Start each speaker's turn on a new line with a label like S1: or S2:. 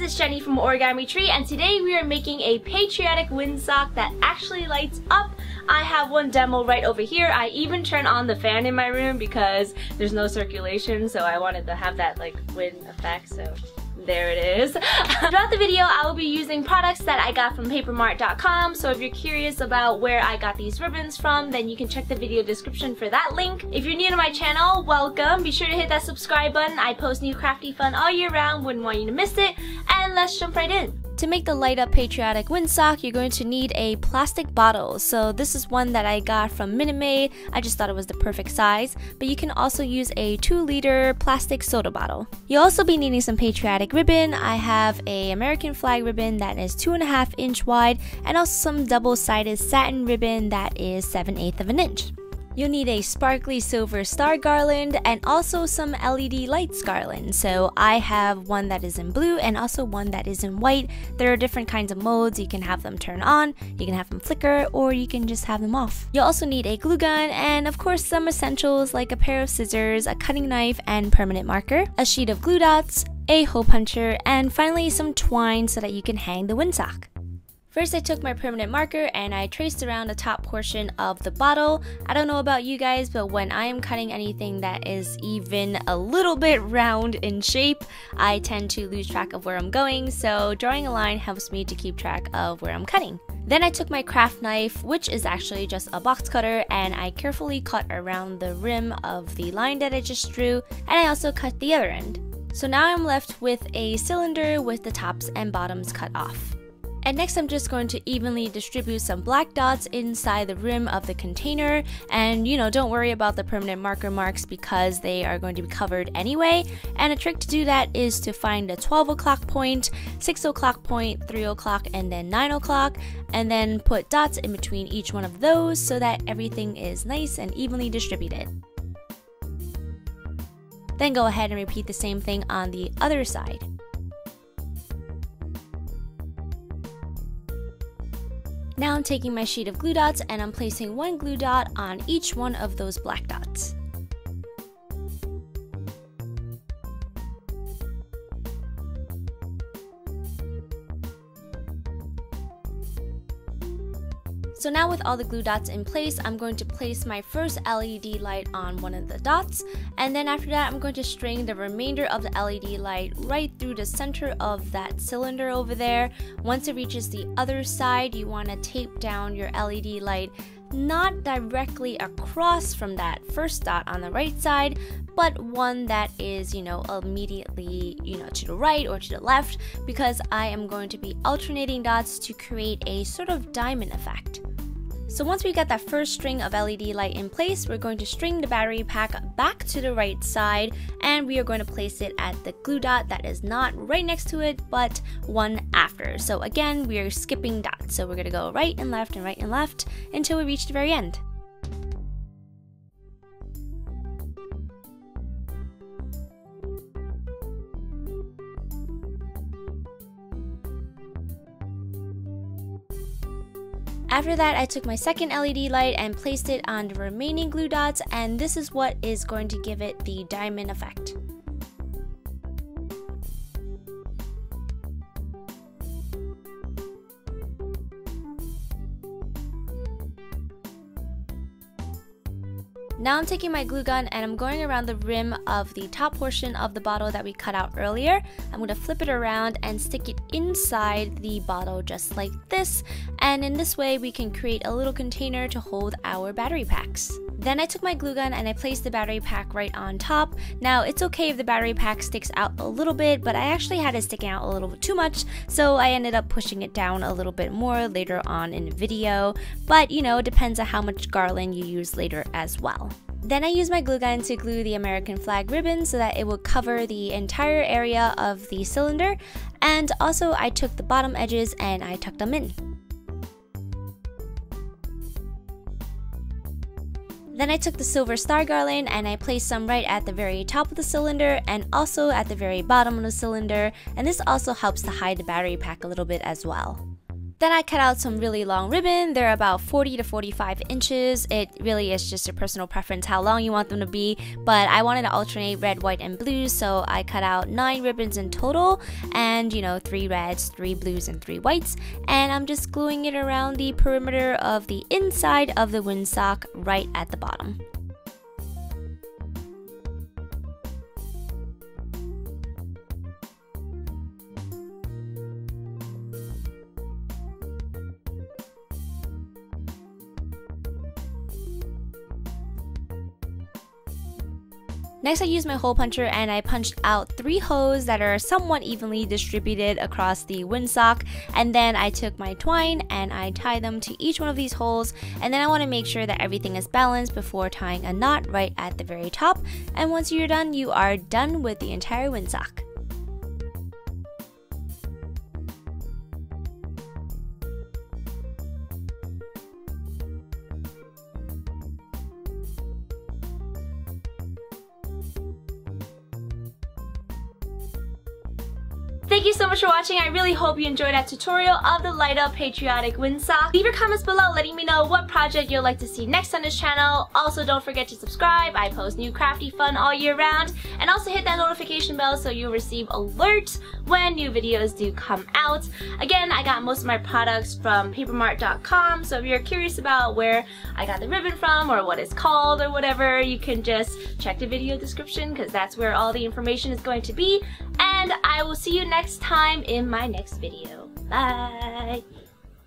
S1: it's Jenny from Origami Tree, and today we are making a Patriotic windsock that actually lights up. I have one demo right over here. I even turned on the fan in my room because there's no circulation, so I wanted to have that like wind effect, so there it is. Throughout the video, I will be using products that I got from papermart.com, so if you're curious about where I got these ribbons from, then you can check the video description for that link. If you're new to my channel, welcome. Be sure to hit that subscribe button. I post new crafty fun all year round, wouldn't want you to miss it. And let's jump right in. To make the light up Patriotic windsock, you're going to need a plastic bottle. So this is one that I got from Minute Maid. I just thought it was the perfect size, but you can also use a 2-liter plastic soda bottle. You'll also be needing some Patriotic ribbon. I have a American flag ribbon that is 2.5 inch wide, and also some double-sided satin ribbon that is 7/8 of an inch. You'll need a sparkly silver star garland and also some LED lights garland. So I have one that is in blue and also one that is in white. There are different kinds of modes. You can have them turn on, you can have them flicker, or you can just have them off. You'll also need a glue gun and of course some essentials like a pair of scissors, a cutting knife and permanent marker, a sheet of glue dots, a hole puncher, and finally some twine so that you can hang the windsock. First, I took my permanent marker and I traced around the top portion of the bottle. I don't know about you guys, but when I am cutting anything that is even a little bit round in shape, I tend to lose track of where I'm going, so drawing a line helps me to keep track of where I'm cutting. Then I took my craft knife, which is actually just a box cutter, and I carefully cut around the rim of the line that I just drew, and I also cut the other end. So now I'm left with a cylinder with the tops and bottoms cut off. And next I'm just going to evenly distribute some black dots inside the rim of the container, and don't worry about the permanent marker marks because they are going to be covered anyway. And a trick to do that is to find a 12 o'clock point, 6 o'clock point, 3 o'clock, and then 9 o'clock, and then put dots in between each one of those so that everything is nice and evenly distributed. Then go ahead and repeat the same thing on the other side. Now I'm taking my sheet of glue dots and I'm placing one glue dot on each one of those black dots. So now with all the glue dots in place, I'm going to place my first LED light on one of the dots, and then after that I'm going to string the remainder of the LED light right through the center of that cylinder over there. Once it reaches the other side, you want to tape down your LED light not directly across from that first dot on the right side, but one that is, immediately, to the right or to the left, because I am going to be alternating dots to create a sort of diamond effect. So once we got that first string of LED light in place, we're going to string the battery pack back to the right side, and we are going to place it at the glue dot that is not right next to it, but one after. So again, we are skipping dots. So we're going to go right and left and right and left until we reach the very end. After that, I took my second LED light and placed it on the remaining glue dots, and this is what is going to give it the diamond effect. Now I'm taking my glue gun and I'm going around the rim of the top portion of the bottle that we cut out earlier. I'm going to flip it around and stick it inside the bottle just like this, and in this way we can create a little container to hold our battery packs. Then I took my glue gun and I placed the battery pack right on top. Now it's okay if the battery pack sticks out a little bit, but I actually had it sticking out a little bit too much, so I ended up pushing it down a little bit more later on in the video, but it depends on how much garland you use later as well. Then I used my glue gun to glue the American flag ribbon so that it would cover the entire area of the cylinder, and also I took the bottom edges and I tucked them in. Then I took the silver star garland and I placed some right at the very top of the cylinder and also at the very bottom of the cylinder, and this also helps to hide the battery pack a little bit as well.
S2: Then I cut out some really long ribbon. They're about 40 to 45 inches. It really is just a personal preference how long you want them to be, but I wanted to alternate red, white, and blue, so I cut out 9 ribbons in total, and 3 reds, 3 blues, and 3 whites, and I'm just gluing it around the perimeter of the inside of the windsock right at the bottom. Next, I used my hole puncher and I punched out 3 holes that are somewhat evenly distributed across the windsock, and then I took my twine and I tied them to each one of these holes, and then I want to make sure that everything is balanced before tying a knot right at the very top, and once you're done, you are done with the entire windsock.
S1: Thank you so much for watching. I really hope you enjoyed that tutorial of the light up patriotic windsock. Leave your comments below letting me know what project you'd like to see next on this channel. Also, don't forget to subscribe. I post new crafty fun all year round. And also hit that notification bell so you'll receive alerts when new videos do come out. Again, I got most of my products from papermart.com, so if you're curious about where I got the ribbon from or what it's called or whatever, you can just check the video description because that's where all the information is going to be. And I will see you next time in my next video. Bye!